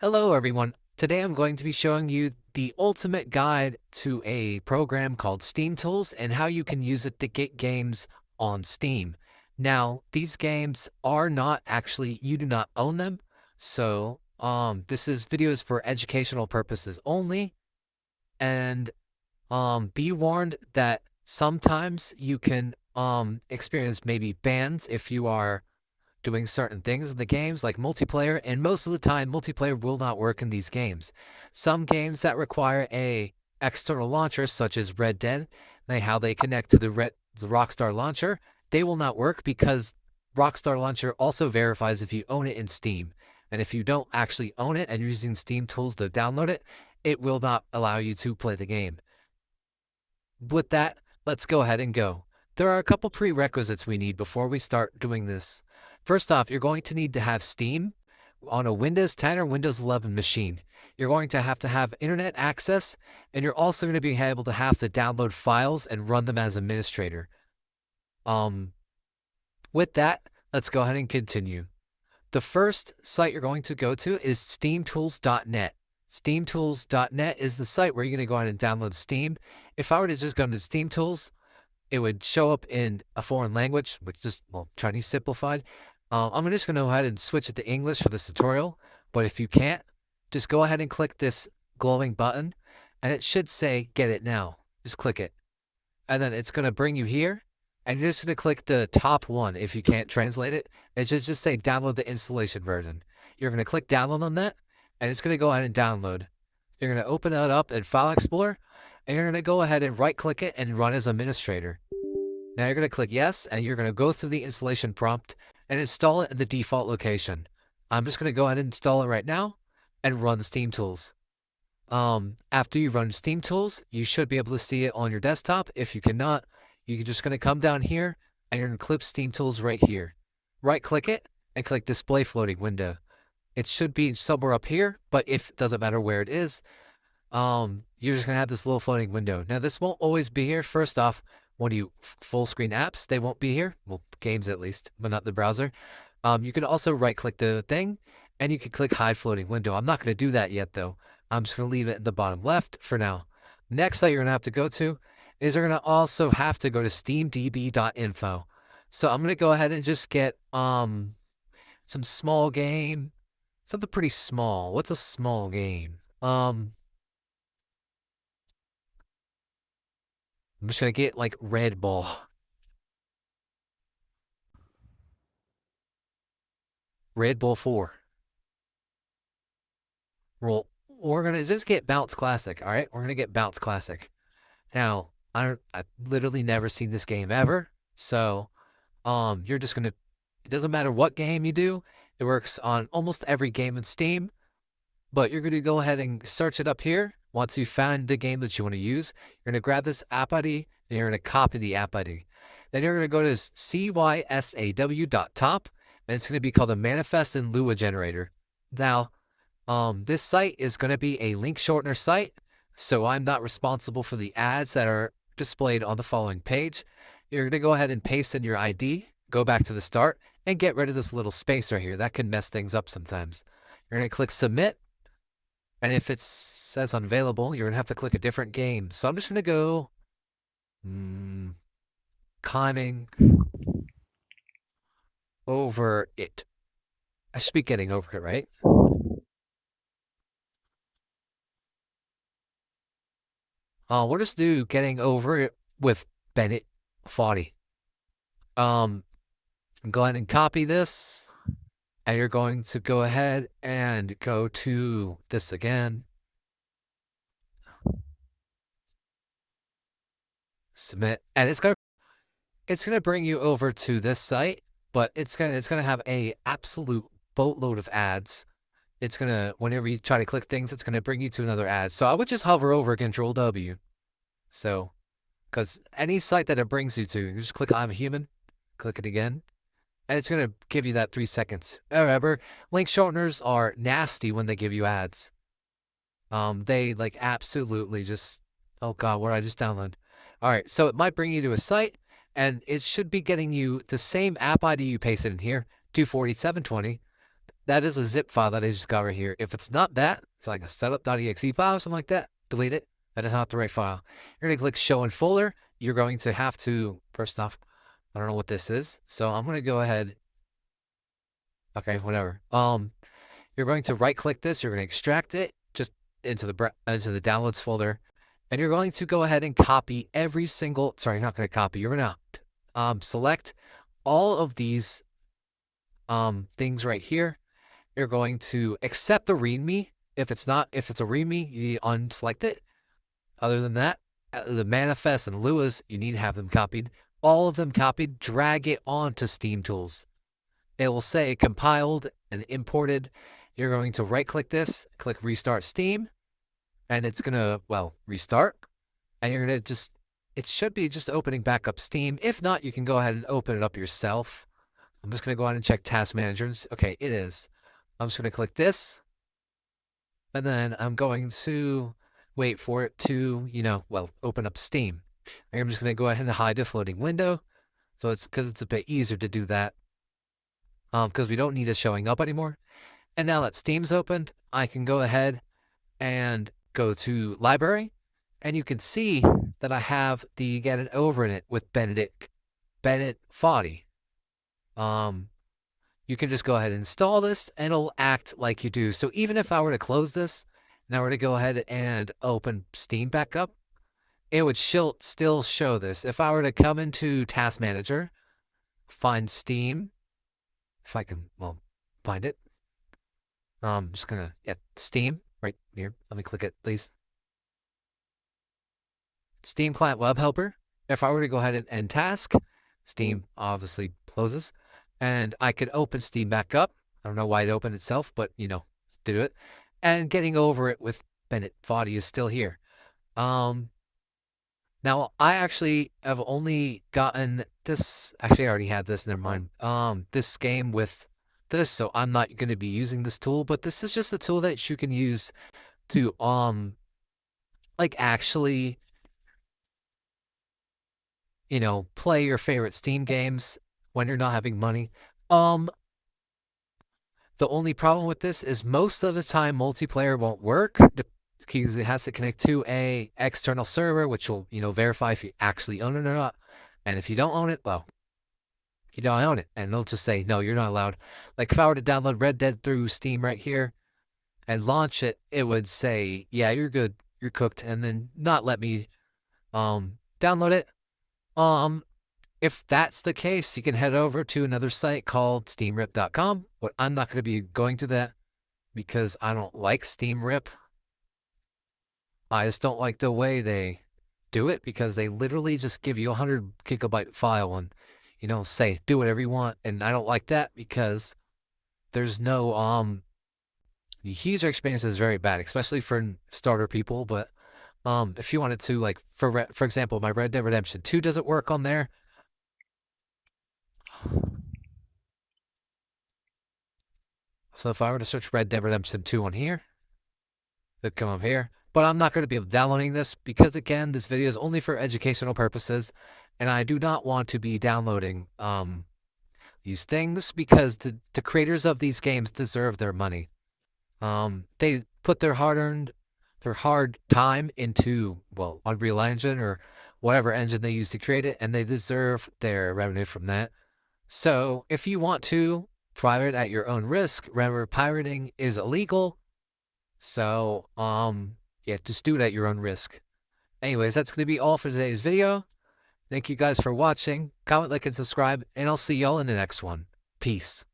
Hello everyone. Today I'm going to be showing you the ultimate guide to a program called SteamTools and how you can use it to get games on Steam. Now, these games are not actually, you do not own them. So, this is videos for educational purposes only. And be warned that sometimes you can experience maybe bans if you are doing certain things in the games like multiplayer, and most of the time multiplayer will not work in these games. Some games that require a external launcher such as Red Dead, how they connect to the Rockstar launcher, they will not work because Rockstar launcher also verifies if you own it in Steam. And if you don't actually own it and you're using SteamTools to download it, it will not allow you to play the game. With that, let's go ahead and go. There are a couple prerequisites we need before we start doing this. First off, you're going to need to have Steam on a Windows 10 or Windows 11 machine. You're going to have internet access, and you're also going to be able to have to download files and run them as administrator. With that, let's go ahead and continue. The first site you're going to go to is steamtools.net. SteamTools.net is the site where you're going to go ahead and download Steam. If I were to just go to SteamTools, it would show up in a foreign language, which is, well, Chinese simplified. I'm just going to go ahead and switch it to English for this tutorial. But if you can't, just go ahead and click this glowing button, and it should say, get it now. Just click it. And then it's going to bring you here, and you're just going to click the top one if you can't translate it. It should just say download the installation version. You're going to click download on that, and it's going to go ahead and download. You're going to open it up in File Explorer, and you're going to go ahead and right-click it and run as administrator. Now you're going to click yes, and you're going to go through the installation prompt and install it in the default location. I'm just going to go ahead and install it right now and run SteamTools. After you run SteamTools, you should be able to see it on your desktop. If you cannot, you're just going to come down here and you're going to click SteamTools right here. Right-click it and click Display Floating Window. It should be somewhere up here, but if it doesn't matter where it is, you're just going to have this little floating window. Now, this won't always be here. First off, when you full screen apps, they won't be here. Well, games at least, but not the browser. You can also right-click the thing, and you can click Hide Floating Window. I'm not going to do that yet, though. I'm just going to leave it in the bottom left for now. Next site you're going to have to go to is you're going to also have to go to steamdb.info. So I'm going to go ahead and just get some small game. Something pretty small. What's a small game? I'm just going to get like Red Bull. Red Bull 4. Well, we're going to just get Bounce Classic, all right? We're going to get Bounce Classic. Now, I've literally never seen this game ever, so you're just going to, it doesn't matter what game you do, it works on almost every game in Steam, but you're going to go ahead and search it up here. Once you find the game that you want to use, you're going to grab this app ID, and you're going to copy the app ID. Then you're going to go to CYSAW.top, and it's going to be called a Manifest in Lua generator. Now, this site is going to be a link shortener site, so I'm not responsible for the ads that are displayed on the following page. You're going to go ahead and paste in your ID, go back to the start, and get rid of this little space right here. That can mess things up sometimes. You're going to click Submit, and if it says unavailable, you're going to have to click a different game. So I'm just going to go climbing over it. I should be getting over it, right? We'll just do getting over it with Bennett 40. Go ahead and copy this, and you're going to go ahead and go to this again. Submit, and it's gonna bring you over to this site, but it's gonna have a absolute boatload of ads. It's gonna, whenever you try to click things, it's gonna bring you to another ad. So I would just hover over Control W. So, because any site that it brings you to, you just click I'm human, click it again, and it's gonna give you that 3 seconds. However, link shorteners are nasty when they give you ads. They like absolutely just, oh god, what did I just download? All right, so it might bring you to a site, and it should be getting you the same app ID you pasted in here, 24720. that is a zip file that I just got right here. If it's not that, it's like a setup.exe file or something like that. Delete it. That is not the right file. You're going to click show in folder. You're going to have to, first off, I don't know what this is. So I'm going to go ahead. Okay, whatever. You're going to right click this. You're going to extract it just into the downloads folder. And you're going to go ahead and copy every single, sorry, you're not going to copy. You're going to select all of these things right here. You're going to accept the README. If it's a README, you unselect it. Other than that, the manifest and Lua's, you need to have them copied. All of them copied, drag it onto SteamTools. It will say compiled and imported. You're going to right click this, click restart Steam, and it's going to, well, restart. And you're going to it should be just opening back up Steam. If not, you can go ahead and open it up yourself. I'm just going to go ahead and check task managers. Okay, it is. I'm just going to click this. And then I'm going to wait for it to, open up Steam. And I'm just going to go ahead and hide the floating window. So it's because it's a bit easier to do that. Because we don't need it showing up anymore. And now that Steam's opened, I can go ahead and go to library. And you can see that I have the Get It Over in it with Bennett Foddy. You can just go ahead and install this and it'll act like you do. So even if I were to close this, now we're to go ahead and open Steam back up, it would still show this. If I were to come into Task Manager, find Steam, if I can, find it. I'm just going to, Steam right here. Let me click it, please. Steam Client Web Helper. If I were to go ahead and end task, Steam obviously closes. And I could open Steam back up. I don't know why it opened itself, but, do it. And Getting Over It with Bennett Foddy is still here. Now, I actually have only gotten this. Actually, I already had this. Never mind. This game with this, so I'm not going to be using this tool. But this is just a tool that you can use to, actually, play your favorite Steam games when you're not having money. The only problem with this is most of the time multiplayer won't work because it has to connect to a external server, which will, verify if you actually own it or not. And if you don't own it, well, you don't own it. And it'll just say, no, you're not allowed. Like if I were to download Red Dead through Steam right here and launch it, it would say, yeah, you're good, you're cooked, and then not let me download it. If that's the case, you can head over to another site called steamrip.com. But I'm not going to be going to that because I don't like SteamRip. I just don't like the way they do it because they literally just give you a 100 gigabyte file and, say do whatever you want. And I don't like that because there's no, the user experience is very bad, especially for starter people. But if you wanted to, like, for example, my Red Dead Redemption 2 doesn't work on there. So if I were to search Red Dead Redemption 2 on here, it'd come up here. But I'm not going to be downloading this because, again, this video is only for educational purposes. And I do not want to be downloading these things because the creators of these games deserve their money. They put their hard time into, well, Unreal Engine or whatever engine they use to create it, and they deserve their revenue from that. So if you want to pirate at your own risk, remember pirating is illegal. So, yeah, just do it at your own risk. Anyways, that's going to be all for today's video. Thank you guys for watching. Comment, like, and subscribe, and I'll see y'all in the next one. Peace.